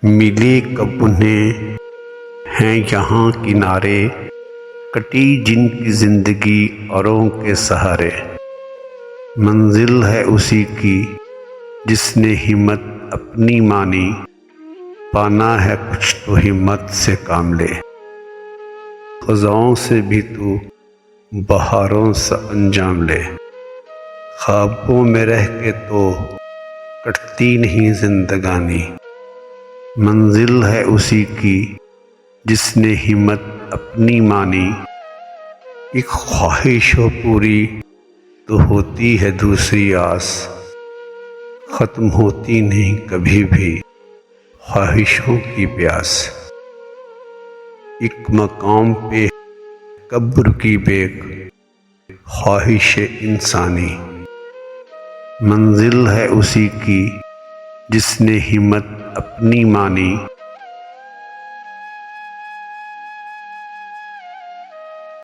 मिले कब उन्हें हैं यहाँ किनारे, कटी जिनकी जिंदगी औरों के सहारे। मंजिल है उसी की जिसने हिम्मत अपनी मानी, पाना है कुछ तो हिम्मत से काम ले। ख़ज़ाओं से भी तू बहारों सा अंजाम ले, ख्वाबों में रह के तो कटती नहीं जिंदगानी। मंजिल है उसी की जिसने हिम्मत अपनी मानी, एक ख्वाहिश हो पूरी तो होती है दूसरी आस, ख़त्म होती नहीं कभी भी ख्वाहिशों की प्यास। एक मकाम पे कब्र की बेक ख्वाहिश इंसानी, मंजिल है उसी की जिसने हिम्मत अपनी मानी।